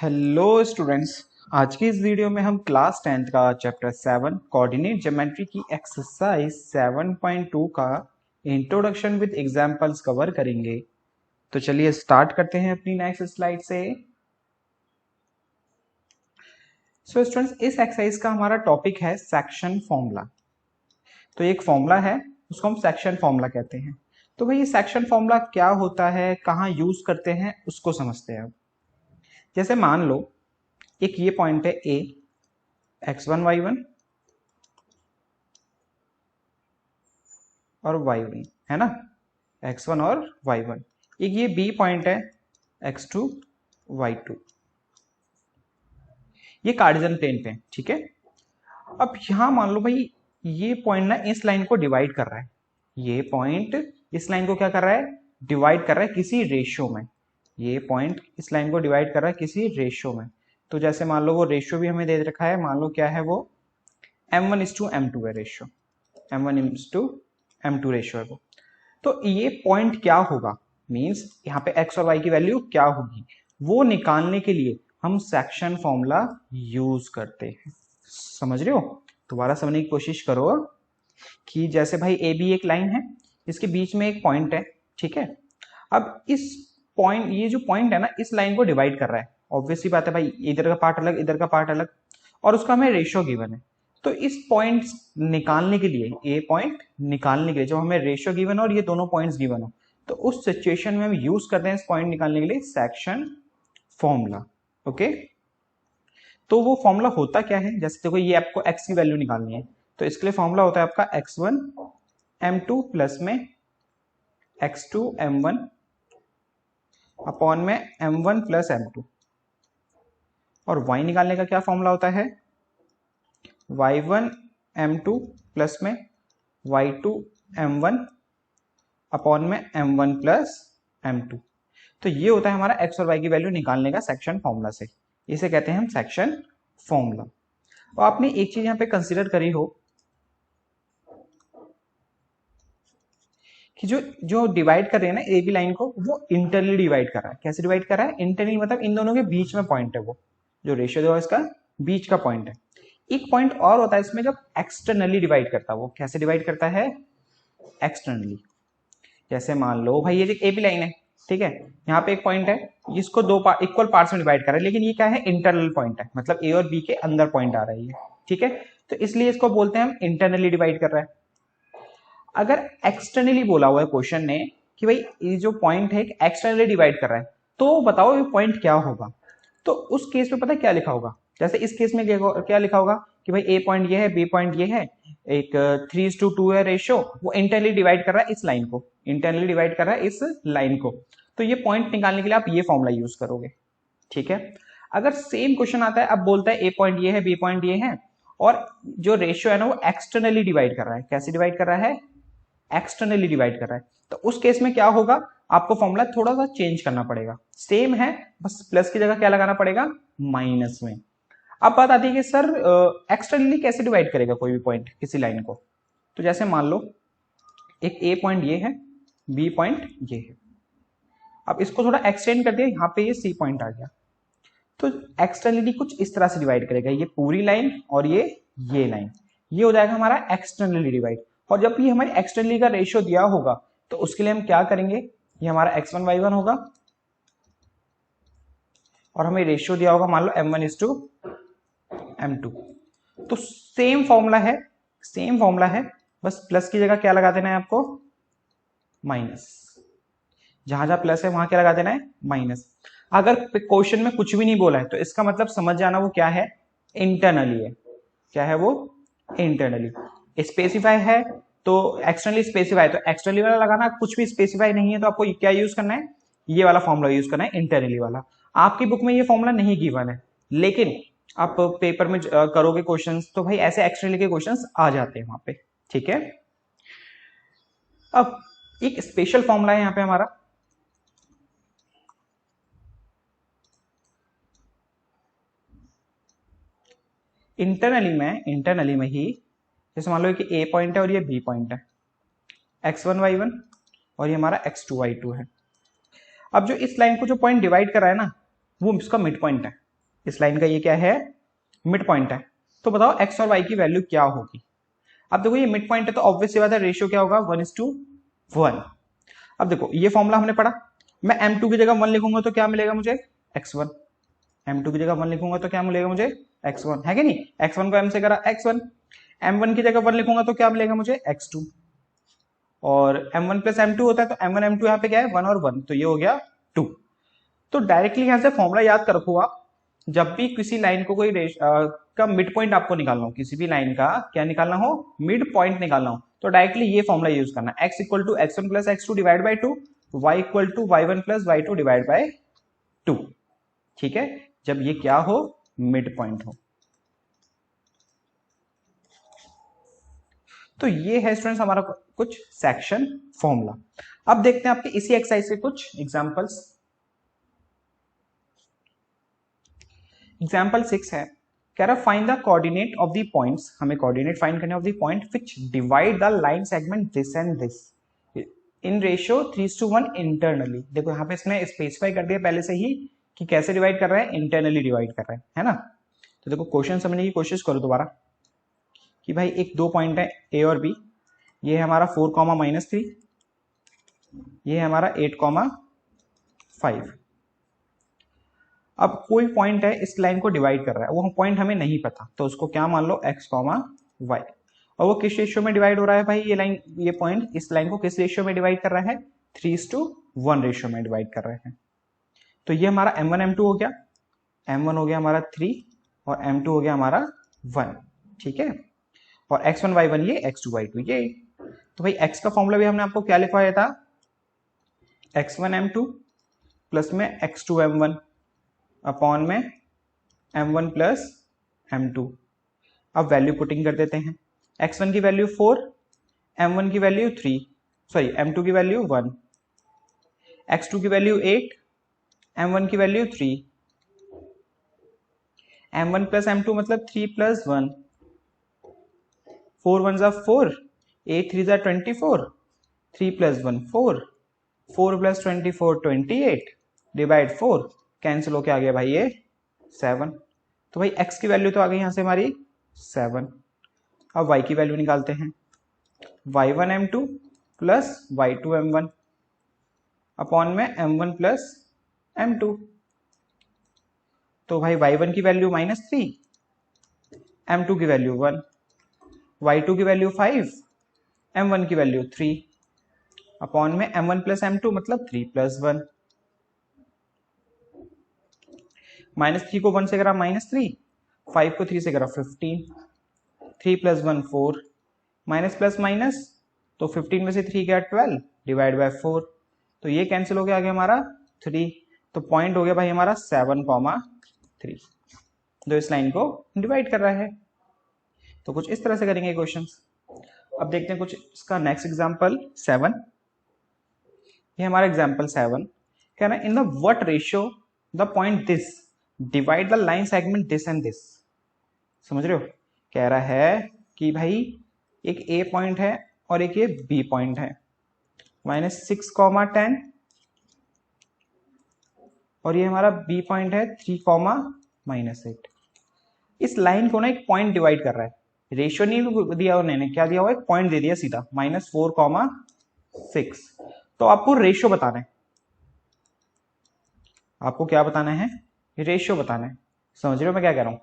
Hello students. आज की इस वीडियो में हम क्लास 10th का चैप्टर 7 कोऑर्डिनेट ज्योमेट्री की एक्सरसाइज 7.2 का इंट्रोडक्शन विद एग्जांपल्स कवर करेंगे। तो चलिए स्टार्ट करते हैं अपनी नेक्स्ट स्लाइड से। सो स्टूडेंट्स, इस एक्सरसाइज का हमारा टॉपिक है सेक्शन फॉर्मूला। तो एक फॉर्मूला है, उसको हम सेक्शन फॉर्मूला कहते हैं। तो भाई ये सेक्शन फॉर्मूला क्या होता है, कहाँ यूज करते हैं, उसको समझते हैं। जैसे मान लो एक ये पॉइंट है ए, x1 y1 और y1 है ना, x1 और y1। एक ये बी पॉइंट है x2 y2, ये कार्टेशियन प्लेन पे, ठीक है। अब यहां मान लो भाई ये पॉइंट ना इस लाइन को डिवाइड कर रहा है, ये पॉइंट इस लाइन को क्या कर रहा है, डिवाइड कर रहा है किसी रेशियो में। ये पॉइंट इस लाइन को डिवाइड कर रहा है किसी रेशियो में। तो जैसे मान लो वो रेशियो भी हमें दे रखा है, मान लो क्या है वो m1:m2 है रेशियो, m1:m2 रेशियो है वो। तो ये पॉइंट क्या होगा, मींस यहाँ पे x और y की वैल्यू क्या होगी, वो निकालने के लिए हम सेक्शन फॉर्मूला यूज करते हैं। समझ रहे हो? दोबारा समझने की कोशिश करो कि जैसे भाई ए बी एक लाइन है, इसके बीच में एक पॉइंट है, ठीक है। अब इस पॉइंट, ये जो पॉइंट है ना, इस लाइन को डिवाइड कर रहा है। ऑब्वियसली बात है भाई, इधर का पार्ट अलग, इधर का पार्ट अलग, और उसका हमें रेशियो गिवन है। तो इस पॉइंट निकालने के लिए, ए पॉइंट निकालने के लिए, जब हमें रेशियो गिवन हो और ये दोनों पॉइंट्स गिवन हो, तो उस सिचुएशन में हम यूज करते हैं इस पॉइंट निकालने के लिए सेक्शन फॉर्मूला। ओके, तो वो फॉर्मूला होता क्या है, जैसे देखो ये आपको x की वैल्यू निकालनी है, तो इसके लिए फॉर्मूला होता है आपका x1 m2 प्लस में x2 m1 अपॉन में m1 प्लस m2। और y निकालने का क्या फॉर्मूला होता है, y1 m2 प्लस में y2 m1 अपॉन में m1 प्लस m2। तो ये होता है हमारा x और y की वैल्यू निकालने का सेक्शन फॉर्मूला से, इसे कहते हैं हम सेक्शन फॉर्मूला। और आपने एक चीज यहां पे कंसीडर करी हो कि जो जो डिवाइड कर रहे हैं ना ए बी लाइन को, वो इंटरनली डिवाइड कर रहा है। कैसे डिवाइड कर रहा है? इंटरनली मतलब इन दोनों के बीच में पॉइंट है, वो जो रेशियो जो है इसका बीच का पॉइंट है। एक पॉइंट और होता है इसमें जब एक्सटर्नली डिवाइड करता है, वो कैसे डिवाइड करता है? एक्सटर्नली। जैसे मान लो भाई ये ए बी लाइन है, ठीक है, यहाँ पे एक पॉइंट है, इसको दो इक्वल पार्ट्स में डिवाइड कर रहा है, लेकिन ये क्या है, इंटरनल पॉइंट है, मतलब ए और बी के अंदर पॉइंट आ रहा है ये, ठीक है। तो इसलिए इसको बोलते हैं हम इंटरनली डिवाइड कर रहा है। अगर एक्सटर्नली बोला हुआ है क्वेश्चन ने कि भाई ये जो पॉइंट है एक्सटर्नली डिवाइड कर रहा है, तो बताओ ये पॉइंट क्या होगा। तो उस केस में पता है क्या लिखा होगा, जैसे इस केस में क्या लिखा होगा कि भाई ए पॉइंट ये है, बी पॉइंट ये है, एक 3:2 है रेशियो, वो इंटरनली डिवाइड कर रहा है इस लाइन को, इंटरनली डिवाइड कर रहा है इस लाइन को। तो ये पॉइंट निकालने के लिए आप ये फॉर्मूला यूज करोगे, ठीक है। अगर सेम क्वेश्चन आता है, अब बोलता है ए पॉइंट ये है, बी पॉइंट ये है, और जो रेशियो है ना वो एक्सटर्नली डिवाइड कर रहा है। कैसे डिवाइड कर रहा है? एक्सटर्नली डिवाइड कर रहा है। तो उस केस में क्या होगा, आपको फॉर्मूला थोड़ा सा चेंज करना पड़ेगा। सेम है, बस प्लस की जगह क्या लगाना पड़ेगा, माइनस में। अब बात आती है कि सर एक्सटर्नली कैसे डिवाइड करेगा कोई भी पॉइंट किसी लाइन को। तो जैसे मान लो एक ए पॉइंट ये है, बी पॉइंट ये है, अब इसको थोड़ा एक्सटेंड कर दिया, यहाँ पे ये सी पॉइंट आ गया। तो एक्सटर्नली कुछ इस तरह से डिवाइड करेगा, ये पूरी लाइन और ये लाइन, ये हो जाएगा हमारा एक्सटर्नली डिवाइड। और जब ये हमारे एक्सटर्नली का रेशियो दिया होगा, तो उसके लिए हम क्या करेंगे, ये हमारा x1 y1 होगा, और हमें रेशियो दिया होगा मान लो m1:m2। तो सेम फॉर्मूला है, सेम फॉर्मूला है, बस प्लस की जगह क्या लगा देना है आपको, माइनस। जहां जहां प्लस है वहां क्या लगा देना है, माइनस। अगर क्वेश्चन में कुछ भी नहीं बोला है, तो इसका मतलब समझ जाना वो क्या है, इंटरनली है। क्या है वो? इंटरनली। स्पेसिफाई है तो एक्सटर्नली स्पेसिफाई, तो एक्सटर्नली वाला लगाना, कुछ भी स्पेसिफाई नहीं है तो आपको क्या यूज करना है, ये वाला फॉर्मूला यूज करना है, इंटरनली वाला। आपकी बुक में ये फॉर्मूला नहीं गिवन है, लेकिन आप पेपर में करोगे क्वेश्चंस, तो भाई ऐसे एक्सटर्नली के क्वेश्चंस आ जाते हैं वहां पे, ठीक है। अब एक स्पेशल फॉर्मूला है यहाँ पे हमारा, इंटरनली में ही, जैसे मान लो कि ए पॉइंट है और ये बी पॉइंट है, x1 y1 और ये हमारा x2 y2 है। अब जो इस लाइन को जो पॉइंट डिवाइड कर रहा है ना, वो इसका मिड पॉइंट है, इस लाइन का ये क्या है, मिड पॉइंट है। तो बताओ एक्स और वाई की वैल्यू क्या होगी। अब देखो ये मिड पॉइंट है तो ऑब्वियस सी बात है रेशियो क्या होगा, 1:1। अब देखो ये फॉर्मूला हमने पढ़ा, मैं m2 की जगह 1 लिखूंगा तो क्या मिलेगा मुझे, x1। m2 की जगह 1 लिखूंगा तो क्या मिलेगा मुझे, x1, है कि नहीं। x1 को m से करा x1, m1 की जगह 1 लिखूंगा तो क्या मिलेगा मुझे, x2। और m1 प्लस m2 होता है तो m1 m2 यहाँ पे क्या है, 1 और 1, तो ये हो गया 2। तो डायरेक्टली यहां से फॉर्मूला याद कर रखो आप, जब भी किसी लाइन को कोई का मिड पॉइंट आपको निकालना हो, किसी भी लाइन का क्या निकालना हो, मिड पॉइंट निकालना हो, तो डायरेक्टली ये फॉर्मूला यूज करना, x equal to x1 plus x2 divide by 2, y equal to y1 plus y2 divide by 2। ठीक है, जब ये क्या हो, मिड पॉइंट हो। तो ये है स्टूडेंट्स हमारा कुछ सेक्शन फॉर्मूला। अब देखते हैं आपके इसी एक्सरसाइज के कुछ एग्जांपल्स। एग्जाम्पल 6 है, कह रहा find the coordinate of the points, हमें कोऑर्डिनेट फाइंड करने of the point which divide the line segment this and this in ratio 3:1 internally. देखो यहाँ पे इसने स्पेसिफाई कर दिया पहले से ही कि कैसे डिवाइड कर रहा है, इंटरनली डिवाइड कर रहा है ना। तो देखो क्वेश्चन समझने की कोशिश करो दोबारा कि भाई एक दो पॉइंट है ए और बी, ये है हमारा 4,-3, ये है हमारा 8,5। अब कोई पॉइंट है इस लाइन को डिवाइड कर रहा है, वो पॉइंट हमें नहीं पता, तो उसको क्या मान लो x, y। और वो किस रेशियो में डिवाइड हो रहा है भाई, ये लाइन, ये पॉइंट इस लाइन को किस रेशियो में डिवाइड कर रहा है, 3:1 रेशियो में डिवाइड कर रहे हैं। तो ये हमारा m1 m2 हो गया, m1 हो गया हमारा 3 और m2 हो गया हमारा 1। ठीक है, और x1 y1 ये, x2 y2 ये। तो भाई x का फॉर्मूला भी हमने आपको क्या लिखवाया था, x1 m2 प्लस में x2 m1 अपॉन में m1 प्लस m2। अब वैल्यू पुटिंग कर देते हैं, x1 की वैल्यू 4, m1 की वैल्यू 3, सॉरी m2 की वैल्यू 1, x2 की वैल्यू 8, m1 की वैल्यू 3, m1 प्लस m2 मतलब 3 प्लस 1, 4 1 जा 4, 8 3 जा 24, 3 प्लस 1 4, 4 प्लस 24 28, डिवाइड 4, कैंसिल होके आ गया भाई ये 7। तो भाई x की वैल्यू तो आ गई यहां से हमारी 7। अब y की वैल्यू निकालते हैं, y1 m2 plus y2 m1 upon में m1 प्लस m2। तो भाई y1 की वैल्यू -3, m2 की वैल्यू 1, y2 की वैल्यू 5, m1 की वैल्यू 3 अपॉन में m1 प्लस m2 मतलब 3 प्लस 1। -3 को 1 से करा -3, 5 को 3 से करा 15, 3 प्लस 1 4, माइनस प्लस माइनस, तो 15 में से 3 गया 12, डिवाइड बाय 4, तो ये कैंसिल हो गया आगे हमारा 3। तो पॉइंट हो गया भाई हमारा 7,3, जो इस लाइन को डिवाइड कर रहा है। तो कुछ इस तरह से करेंगे क्वेश्चंस। अब देखते हैं कुछ इसका नेक्स्ट एग्जांपल 7। ये हमारा एग्जांपल 7 कह रहा है in the what ratio the point this divide the line segment this and this. समझ रहे हो, कह रहा है कि भाई एक ए पॉइंट है और एक ये बी पॉइंट है, -6,10 और ये हमारा बी पॉइंट है 3,-8। इस लाइन को ना एक पॉइंट डिवाइड कर रहा है, रेशियो नहीं दिया उन्होंने, क्या दिया हुआ है, पॉइंट दे दिया सीधा, -4,6। तो आपको रेशियो बताना है, आपको क्या बताना है, रेशियो बताना है। समझ रहे हो मैं क्या कह रहा हूं,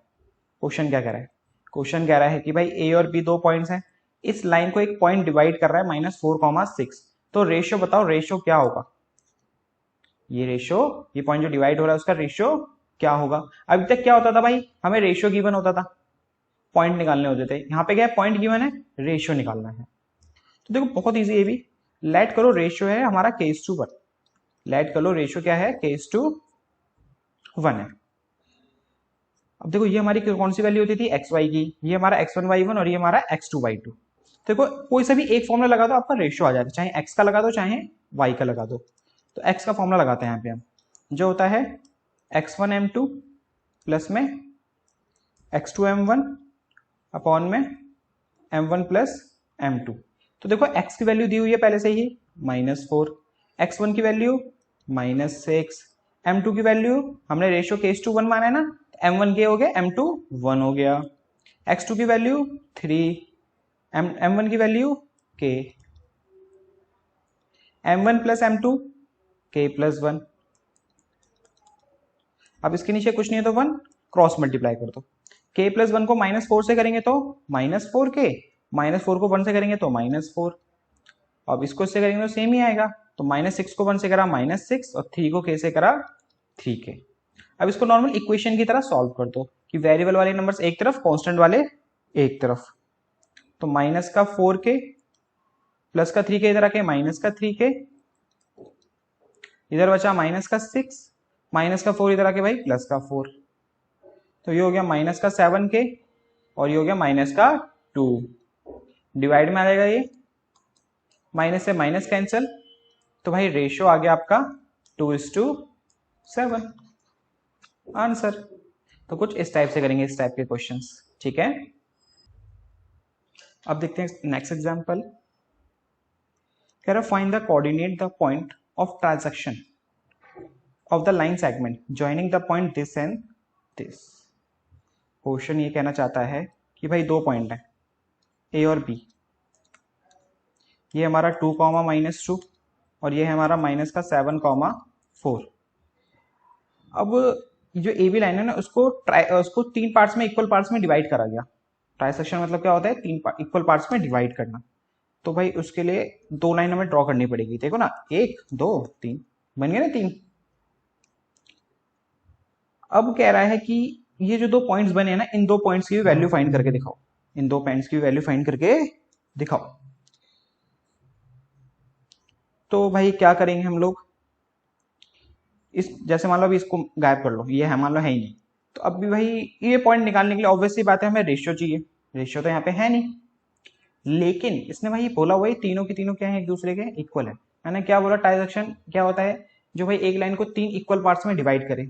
क्वेश्चन क्या कह रहा है, क्वेश्चन कह रहा है कि भाई ए और बी दो पॉइंट्स हैं, इस लाइन को एक पॉइंट डिवाइड कर रहा है -4,6, तो रेशियो बताओ, रेशियो क्या होगा, ये रेशियो, ये पॉइंट जो डिवाइड हो रहा है उसका रेशियो क्या होगा। अभी तक क्या होता था भाई, हमें रेशियो गिवन होता था, पॉइंट निकालने होते थे, यहाँ पे क्या है, पॉइंट गिवन है, रेशियो निकालना है। तो देखो बहुत इजी है भी, लेट करो रेशियो है हमारा k:1, लेट करो रेशियो क्या है, k:1 है। अब देखो ये हमारी कौन सी वैल्यू होती थी, एक्स वाई की, ये हमारा x1 y1 और ये हमारा x2 y2। देखो कोई सा भी एक फॉर्मूला लगा दो आपका रेशियो आ जाता है, चाहे x का लगा दो चाहे y का लगा दो। तो x का फॉर्मूला लगाते हैं यहाँ पे हम, जो होता है x1 m2 प्लस में x2 m1 अपॉन में m1 प्लस m2। तो देखो x की वैल्यू दी हुई है पहले से ही -4, x1 की वैल्यू -6, m2 की वैल्यू हमने रेशियो k:1 माना है ना, M1 के हो गया, M2 1 हो गया, X2 की वैल्यू 3, M1 की value K, M1 plus M2 K plus 1। अब इसके नीचे कुछ नहीं है तो 1 क्रॉस मल्टीप्लाई कर दो। K प्लस 1 को -4 से करेंगे तो -4K, -4 को 1 से करेंगे तो -4। अब इसको इससे करेंगे तो सेम ही आएगा। तो -6 को 1 से करा -6 और 3 को K से करा 3K। अब इसको नॉर्मल इक्वेशन की तरह सॉल्व कर दो कि वेरिएबल वाले नंबर्स एक तरफ, कांस्टेंट वाले एक तरफ। तो माइनस का 4K प्लस का 3K इधर आके माइनस का 3K, इधर बचा माइनस का 6, माइनस का 4 इधर आके भाई प्लस का 4। तो ये हो गया माइनस का 7K और ये हो गया माइनस का 2। डिवाइड में आ जाएगा ये, माइनस से माइनस कैंसिल, तो भाई रेशियो आ गया आपका 2:7 आंसर। तो कुछ इस टाइप से करेंगे, इस टाइप के क्वेश्चंस, ठीक है। अब देखते हैं नेक्स्ट एग्जांपल। कह रहा find the coordinate the point of transaction of the line segment joining the point this and this. Question ये कहना चाहता है कि भाई दो पॉइंट है ए और बी, ये हमारा 2, -2 और ये है हमारा माइनस का 7, 4। अब जो ए बी लाइन है ना उसको 3 पार्ट्स में, इक्वल पार्ट्स में डिवाइड करा गया। ट्राइसेक्शन मतलब क्या होता है, 3 इक्वल पार्ट्स में डिवाइड करना। तो भाई उसके लिए 2 लाइन हमें ड्रॉ करनी पड़ेगी। देखो ना, 1 2 3 बन गए ना 3। अब कह रहा है कि ये जो 2 पॉइंट्स बने हैं ना, इन 2 पॉइंट्स की वैल्यू फाइंड करके दिखाओ। इन 2 पॉइंट्स की वैल्यू फाइंड करके दिखाओ। तो भाई क्या करेंगे हम लोग, इस जैसे मान लो अभी इसको गायब कर लो, ये है मान लो है ही नहीं। तो अब भी भाई ये पॉइंट निकालने के लिए ऑब्वियसली बात है हमें रेशियो चाहिए। रेशियो तो यहाँ पे है नहीं, लेकिन इसने भाई बोला हुआ तीनों की तीनों क्या है, एक दूसरे के इक्वल है। मैंने क्या बोला, ट्रांजैक्शन क्या होता है, जो भाई एक लाइन को 3 इक्वल पार्ट्स में डिवाइड करे।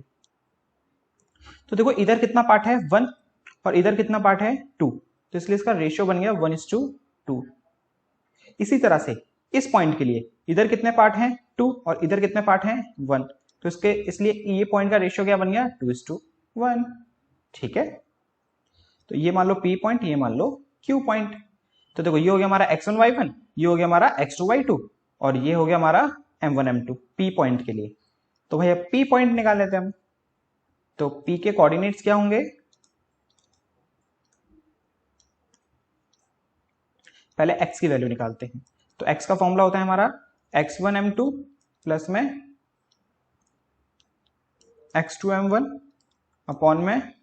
तो देखो इधर कितना पार्ट है 1 और इधर कितना पार्ट है 2, तो इसलिए इसका रेशियो बन गया 1:2। इसी तरह से इस पॉइंट के लिए इधर कितने पार्ट हैं 2 और इधर कितने पार्ट हैं 1, तो इसके इसलिए ये पॉइंट का रेशियो क्या बन गया 2:1। ठीक है, तो ये मान लो P पॉइंट, ये मान लो Q पॉइंट। तो देखो ये हो गया हमारा x1 y1, ये हो गया हमारा x2 y2 और ये हो गया हमारा m1 m2 P पॉइंट के लिए। तो भाई अब P पॉइंट निकाल लेते हैं हम। तो P के कोऑर्डिनेट्स क्या होंगे, पहले x की वैल्यू निकालते हैं। तो x का फॉर्मूला होता है हमारा x1 m2 प्लस में x2 m1 अपॉन में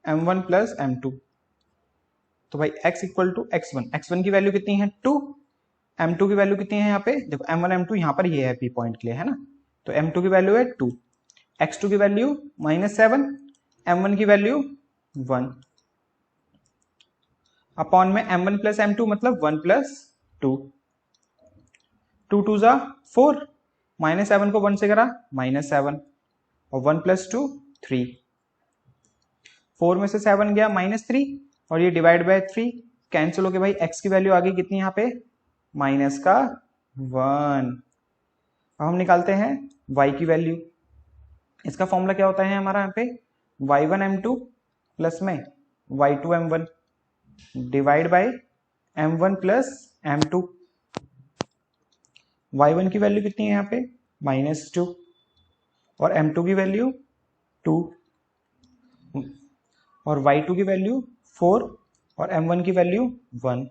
m1 प्लस m2। तो भाई x इक्वल टू x1 की वैल्यू कितनी है 2, m2 की वैल्यू कितनी है यहाँ पे, देखो m1 m2 यहाँ पर ये है P पॉइंट के लिए, है ना। तो m2 की वैल्यू है 2, x2 की वैल्यू -7, m1 की वैल्यू 1 अपॉन में m1 प्लस m2 मतलब 1 प्लस 2, 2 2 जा 4, -7 को 1 से करा -7 और 1 प्लस 2 3, 4 में से 7 गया -3 और ये डिवाइड बाय 3 कैंसिल हो के भाई x की वैल्यू आ गई कितनी यहाँ पे -1। अब हम निकालते हैं y की वैल्यू। इसका फॉर्मूला क्या होता है हमारा यहाँ पे y1 m2 प्लस में y2 m1 divide by m1 plus m2। y1 की वैल्यू कितनी है यहाँ पे -2 और m2 की वैल्यू 2 और y2 की वैल्यू 4 और m1 की वैल्यू 1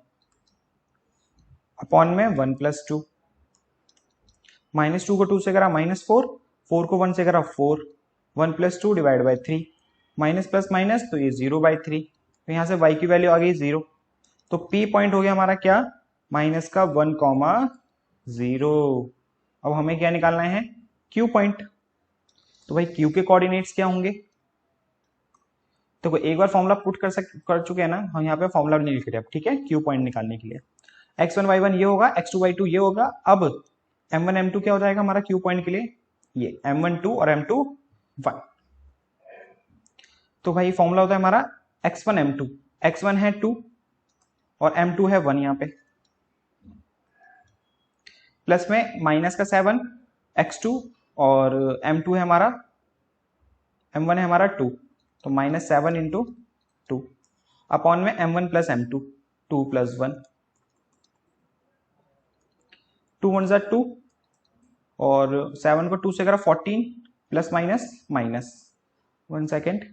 अपॉन में 1 प्लस 2, -2 को 2 से करा -4, 4 को 1 से करा 4, 1 plus 2 divide by 3, minus plus minus तो ये 0/3। तो यहाँ से y की वैल्यू आ गई 0। तो P पॉइंट हो गया हमारा क्या -1, 0। अब हमें क्या निकालना है Q पॉइंट। तो भाई Q के कोऑर्डिनेट्स क्या होंगे, तो एक बार फॉर्मूला पुट कर चुके हैं ना हम, यहाँ पे फॉर्मूला नहीं लिख रहे अब, ठीक है। Q पॉइंट निकालने के लिए x1 y1 ये होगा, x2 y2 ये होगा। अब m1 m2 क्या हो जाएगा हमारा Q पॉइंट के लिए, ये m1 2 और m2 1। तो भाई फॉर्मूला होता है हमारा x1 m2, x1 है 2 और m2 है 1 यहाँ पे, प्लस में माइनस का 7 x2 और m2 है हमारा m1 है हमारा 2 तो -7 इंटू 2 अपॉन में m1 प्लस m2, 2 प्लस 1, 2 1 ज़ा 2 और 7 को 2 से करा 14 plus minus minus 1 second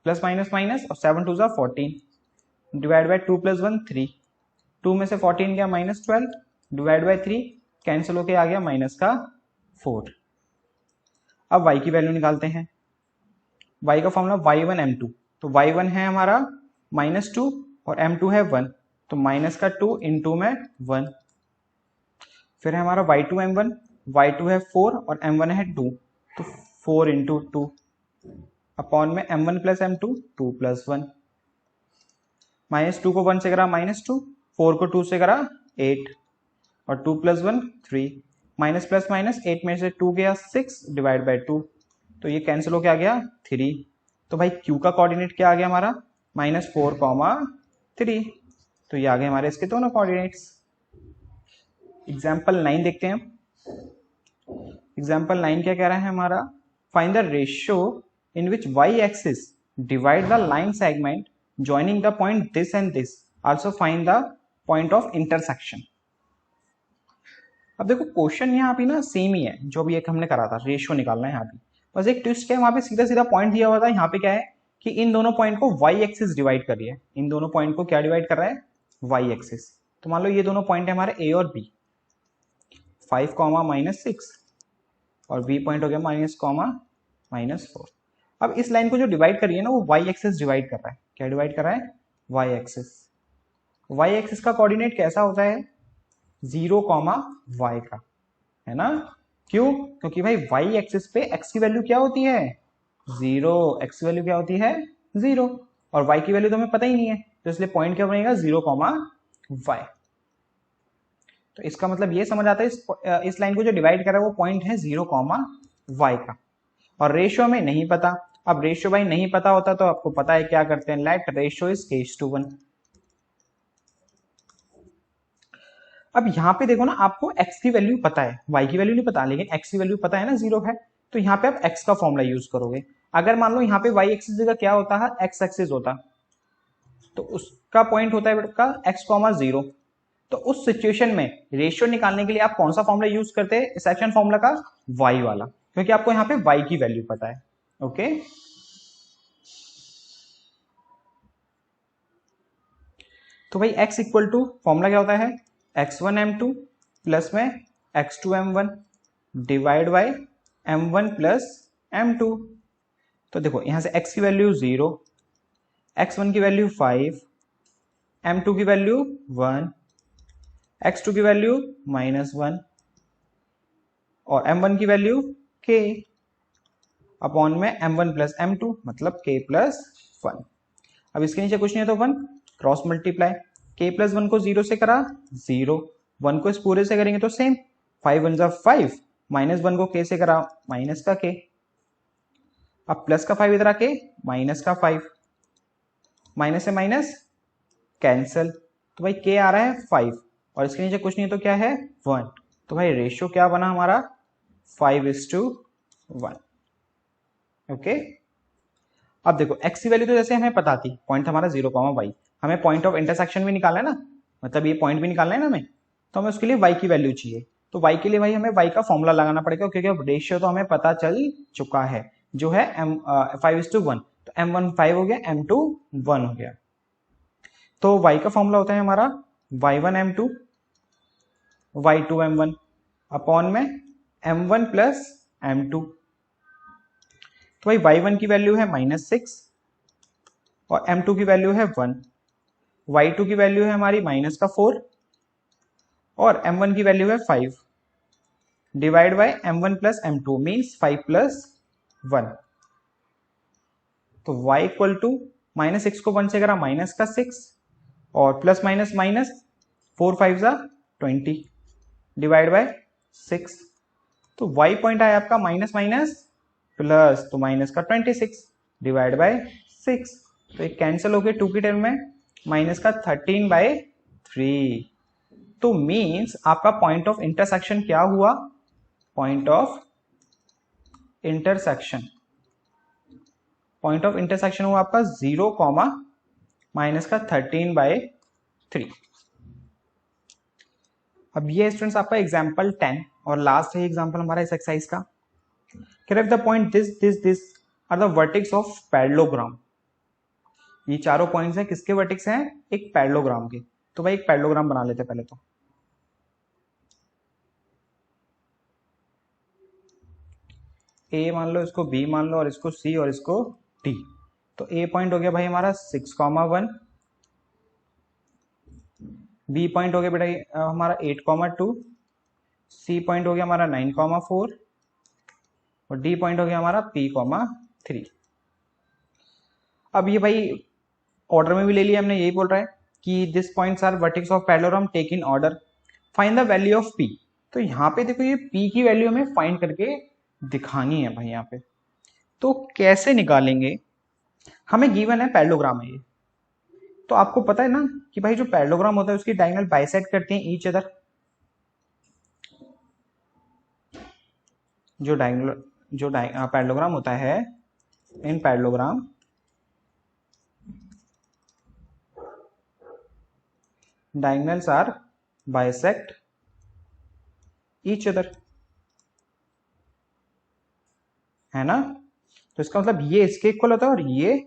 plus minus minus और 7 2 ज़ा 14 डिवाइड बाय 2 प्लस 1 3, 2 में से 14 गया -12 डिवाइड बाय 3 कैंसिल होके आ गया माइनस का 4। अब y की वैल्यू निकालते हैं। y का फॉर्मूला y1 m2, तो y1 है हमारा -2 और m2 है 1, तो माइनस का 2 इंटू में 1। फिर है हमारा y2 m1, y2 है 4 और m1 है 2, तो 4 इंटू 2 अपॉन में m1 प्लस m2, 2 प्लस 1, -2 को 1 से करा -2, 4 को 2 से करा 8 और 2 प्लस 1 3, माइनस प्लस माइनस 8 में से 2 गया 6 डिवाइड बाय 2, तो ये कैंसिल हो के आ गया 3। तो भाई q का कोऑर्डिनेट क्या आ गया हमारा -4, 3, तो ये आ गए हमारे इसके दोनों कोऑर्डिनेट्स। एग्जाम्पल 9 देखते हैं। एग्जाम्पल 9 क्या कह रहा है हमारा, find the ratio in which y axis divide the line segment joining the point this and this, also find the point of intersection। अब देखो क्वेश्चन यहाँ पे ना सेम ही है जो भी एक हमने करा था, रेशियो निकालना है यहाँ पे, बस एक ट्विस्ट है, वहां पे सीधा सीधा पॉइंट दिया हुआ था। यहाँ पे क्या है कि इन दोनों पॉइंट को y एक्सिस डिवाइड कर रही है, इन दोनों पॉइंट को क्या डिवाइड कर रहा है, y एक्सिस। तो मान लो ये दोनों पॉइंट है हमारे a और b, 5, -6 और b पॉइंट हो गया -4। अब इस लाइन को जो डिवाइड कर रही है ना, वो y एक्सिस डिवाइड कर रहा है। क्या डिवाइड कर रहा है, y एक्सिस। y एक्सिस का कोऑर्डिनेट कैसा होता है, 0, y का, है ना। क्यों, क्योंकि भाई y एक्सिस पे x की वैल्यू क्या होती है, 0, x की वैल्यू क्या होती है 0 और y की वैल्यू तो हमें पता ही नहीं है, तो इसलिए पॉइंट क्या बनेगा 0, y। तो इसका मतलब ये समझ आता है इस लाइन को जो डिवाइड कर रहा है वो पॉइंट है 0, y का। और रेशियो में नहीं पता। अब रेशियो भाई नहीं पता होता तो आपको पता है क्या करते हैं, लेट रेशियो इज k/1। अब यहाँ पे देखो ना, आपको x की वैल्यू पता है, y की वैल्यू नहीं पता, लेकिन x की वैल्यू पता है ना, 0 है, तो यहाँ पे आप x का फॉर्मूला यूज करोगे। अगर मान लो यहाँ पे y एक्सिस जगह क्या होता है, x एक्सिस होता, तो उसका पॉइंट होता है बेटा x, 0। तो उस सिचुएशन में रेशियो निकालने के लिए आप कौन सा फॉर्मूला यूज करते हैं, सेक्शन फॉर्मूला का y वाला, क्योंकि आपको यहाँ पे y की वैल्यू पता है। ओके, तो भाई x इक्वल टू फॉर्मूला क्या होता है, x1 m2 प्लस में x2 m1 divide by m1 plus m2। तो देखो यहां से x की वैल्यू 0, x1 की वैल्यू 5, m2 की वैल्यू 1, x2 की वैल्यू -1 और m1 की वैल्यू k अपॉन में m1 प्लस m2 मतलब k प्लस 1। अब इसके नीचे कुछ नहीं है तो 1, क्रॉस मल्टीप्लाई, k प्लस 1 को 0 से करा 0, 1 को इस पूरे से करेंगे तो सेम, 5 1 5, -1 को k से करा माइनस का k, अब प्लस का 5 इधर आके माइनस का 5, माइनस से माइनस कैंसल, तो भाई k आ रहा है 5 और इसके नीचे कुछ नहीं तो क्या है 1, तो भाई रेशियो क्या बना हमारा 5:1। ओके, अब देखो x की वैल्यू तो जैसे हमें पता थी, पॉइंट हमारा 0, y, हमें पॉइंट ऑफ इंटरसेक्शन भी निकालना है ना, मतलब ये पॉइंट भी निकालना है ना हमें, तो हमें उसके लिए y की वैल्यू चाहिए। तो y के लिए भाई हमें y का फॉर्मूला लगाना पड़ेगा, क्योंकि अब रेशियो तो हमें पता चल चुका है जो है 5:1, तो m1 5 हो गया, m2 1 हो गया। तो y का फॉर्मूला होता है हमारा y1 m2 y2 m1 upon में m1 प्लस m2। तो भाई y1 की वैल्यू है -6 और m2 की वैल्यू है 1, y2 की वैल्यू है हमारी -4 और m1 की वैल्यू है 5 divide by m1 plus m2 means 5 plus 1। तो y इक्वल टू -6 को 1 से करा माइनस का 6 और प्लस माइनस माइनस 4 5 जा 20 डिवाइड बाय 6। तो y पॉइंट आया आपका माइनस माइनस प्लस, तो माइनस का 26 डिवाइड बाय 6, तो एक कैंसिल हो गए 2 की टर्म में, माइनस का 13/3। तो मीन्स आपका पॉइंट ऑफ इंटरसेक्शन क्या हुआ, point of intersection, point of intersection हुआ आपका 0 कॉमा माइनस का 13/3। अब ये स्टूडेंट्स आपका एग्जाम्पल 10 और लास्ट है एग्जाम्पल हमारा इस एक्सरसाइज का। Correct the point this are the vertex of parallelogram. ये चारों पॉइंट्स हैं, किसके वर्टेक्स हैं? एक पैरेललोग्राम के। तो भाई एक पैरेललोग्राम बना लेते हैं पहले तो। ए मान लो, इसको बी मान लो, और इसको सी और इसको डी। तो ए पॉइंट हो गया भाई हमारा 6,1, बी पॉइंट हो गया बेटा हमारा 8,2, सी पॉइंट हो गया हमारा 9,4 और डी पॉइंट हो गया हमारा P,3। अब ये भाई ऑर्डर में भी ले लिया हमने, यही बोल रहा है कि this points are vertex of parallelogram take in order, find the value of P। तो यहाँ पे देखो ये P की वैल्यू हमें फाइंड करके दिखानी है भाई यहाँ पे। तो कैसे निकालेंगे? हमें गिवन है पैरेललोग्राम है ये, तो आपको पता है ना कि भाई जो पैरेललोग्राम होता है उसकी डायगोनल बाइसेक्ट करते हैं ईच अदर। जो पैरेललोग्राम होता है, in parallelogram diagonals are bisect each other, है ना? तो इसका मतलब ये इसके इक्वल होता है और ये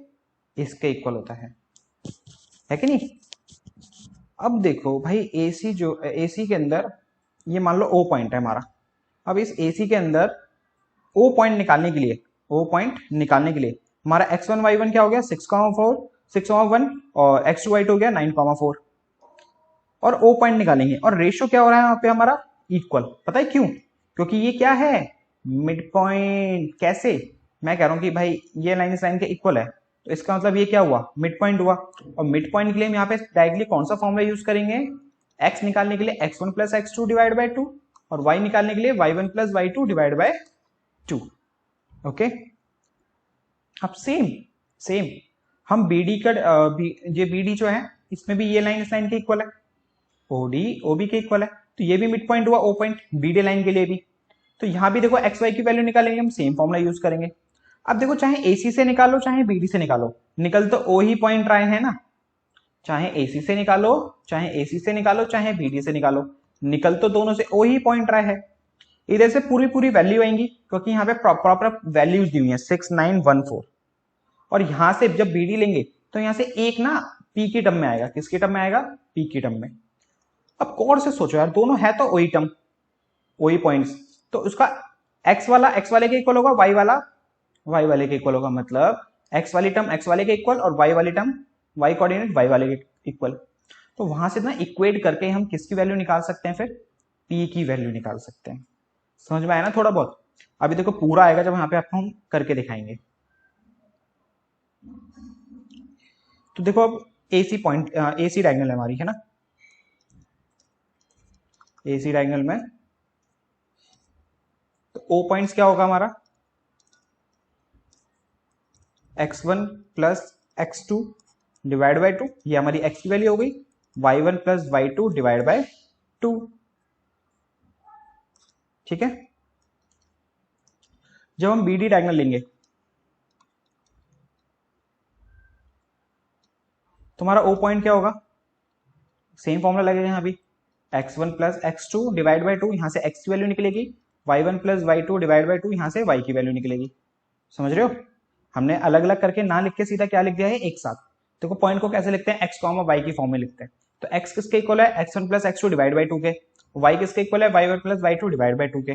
इसके इक्वल होता है कि नहीं? अब देखो भाई AC के अंदर ये मान लो O पॉइंट है हमारा। अब इस AC के अंदर O पॉइंट निकालने के लिए हमारा x1 y1 क्या हो गया? 6,1 और x2 y2 हो गया 9,4 और O पॉइंट निकालेंगे और रेशियो क्या हो रहा है यहाँ पे हमारा? इक्वल। पता है क्यों? क्योंकि ये क्या है? Mid point. कैसे? मैं कह रहा हूं कि भाई ये लाइन इस लाइन के इक्वल है, तो इसका मतलब ये क्या हुआ? मिड पॉइंट हुआ। और मिड पॉइंट के लिए हम यहाँ पे डायरेक्टली कौन सा फॉर्मूला यूज करेंगे? x निकालने के लिए x1 plus x2 divide by 2 और y निकालने के लिए y1 plus y2 divide by 2। Okay, अब सेम हम BD का ये BD जो है इसमें भी ये लाइन इस लाइन के इक्वल है, OD OB के इक्वल है, तो ये भी मिड पॉइंट हुआ O पॉइंट BD लाइन के लिए भी। तो यहां भी देखो x y की वैल्यू निकालेंगे, हम सेम फॉर्मूला यूज करेंगे। अब देखो चाहे AC से निकालो चाहे BD से निकालो, निकल तो O ही पॉइंट रहे हैं ना। चाहे AC से निकालो चाहे BD से निकालो, निकल तो दोनों से O ही पॉइंट रहा है। इधर से पूरी वैल्यू आएंगी क्योंकि यहाँ पे प्रॉपर वैल्यूज दी हुई है 6,9,1,4। और यहां से जब BD लेंगे तो यहां से एक ना P की टर्म में आएगा। किसकी टर्म में आएगा? P की टर्म में। अब कौन से सोचो यार, दोनों है तो वही टर्म, वही पॉइंट्स, तो उसका x वाला x वाले के इक्वल होगा, y वाला y वाले के इक्वल होगा। मतलब x वाली टर्म x वाले के इक्वल और y वाली टर्म y कोऑर्डिनेट y वाले के इक्वल। तो वहां से ना इक्वेट करके हम किसकी वैल्यू निकाल सकते हैं? फिर P की वैल्यू निकाल सकते हैं। समझ में आया ना थोड़ा बहुत? अभी देखो पूरा आएगा जब यहाँ पे आपको हम करके दिखाएंगे। तो देखो अब AC पॉइंट AC डायगोनल हमारी है ना, AC डायगोनल में तो O पॉइंट्स क्या होगा हमारा? x1 plus x2 divide by 2, ये हमारी x की वैल्यू हो गई, y1 plus y2 divide by 2। ठीक है, जब हम BD डायगोनल लेंगे तुम्हारा O पॉइंट क्या होगा? सेम फॉर्मूला लगेगा यहाँ भी, x1 plus x2 divide by 2, यहां से x की वैल्यू निकलेगी, y1 plus y2 divide by 2, यहां से y की वैल्यू निकलेगी। समझ रहे हो? हमने अलग अलग करके ना लिख के सीधा क्या लिख दिया है? एक साथ। देखो पॉइंट को कैसे लिखते हैं? x कॉमा y की फॉर्म में लिखते हैं। तो x किसके इक्वल है? x1 plus x2 divide by 2 के। y किसके इक्वल है? y1 plus y2 divide by 2 के।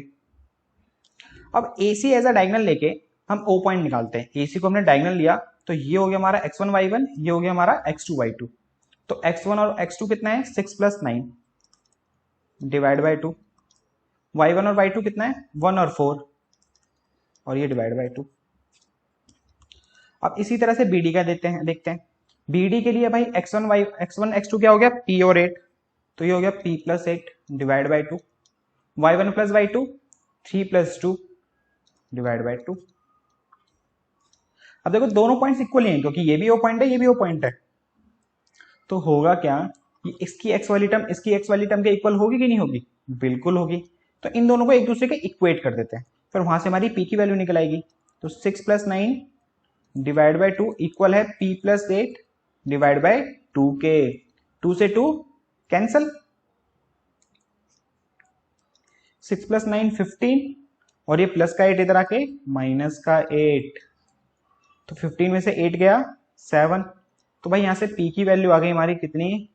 अब AC एज अ डायगोनल लेके हम O पॉइंट निकालते हैं। AC को हमने डायगोनल लिया तो ये हो गया हमारा x1 y1, ये हो गया हमारा x2 y2। तो x1 और x2 कितना है? 6 प्लस 9 डिवाइड बाय 2। y1 और y2 कितना है? 1 और 4 और ये डिवाइड बाय 2। अब इसी तरह से BD का देखते हैं। BD के लिए भाई x1 x2 क्या हो गया? P और 8, तो ये हो गया P plus 8 divide by 2। y1 plus y2 3 plus 2 divide by 2। अब देखो दोनों पॉइंट्स इक्वल ही हैं क्योंकि ये भी O पॉइंट है, ये भी O पॉइंट है। तो होगा क्या कि इसकी x वाली टर्म इसकी x वाली टर्म के इक्वल होगी कि नहीं होगी? बिल्कुल होगी। तो इन दोनों को एक दूसरे के इक्वेट कर देते हैं। फिर वहां से हमारी पी की वैल्यू निकल आएगी। तो 6 + 9 डिवाइड बाय 2 इक्वल है p + 8 डिवाइड बाय 2k। 2 से 2 कैंसल, 6 + 9 15 और ये प्लस का 8 इधर आके माइनस का 8, तो 15 में से 8 गया 7। तो भाई यहां से p की वैल्यू आ गई हमारी कितनी,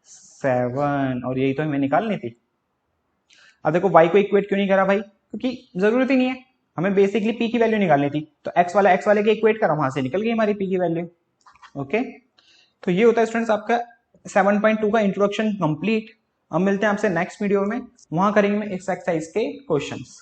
7, और यही तो हमें निकालनी थी। अब देखो y को इक्वेट क्यों नहीं करा भाई, क्योंकि जरूरत ही नहीं है, हमें बेसिकली p की वैल्यू निकालनी थी। तो x वाला x वाले के इक्वेट करा, वहां से निकल गई हमारी p की वैल्यू। ओके, तो ये होता है स्टूडेंट्स आपका 7.2 का इंट्रोडक्शन कंप्लीट। अब मिलते हैं आपसे नेक्स्ट वीडियो में, वहां करेंगे इस एक्सरसाइज के क्वेश्चंस।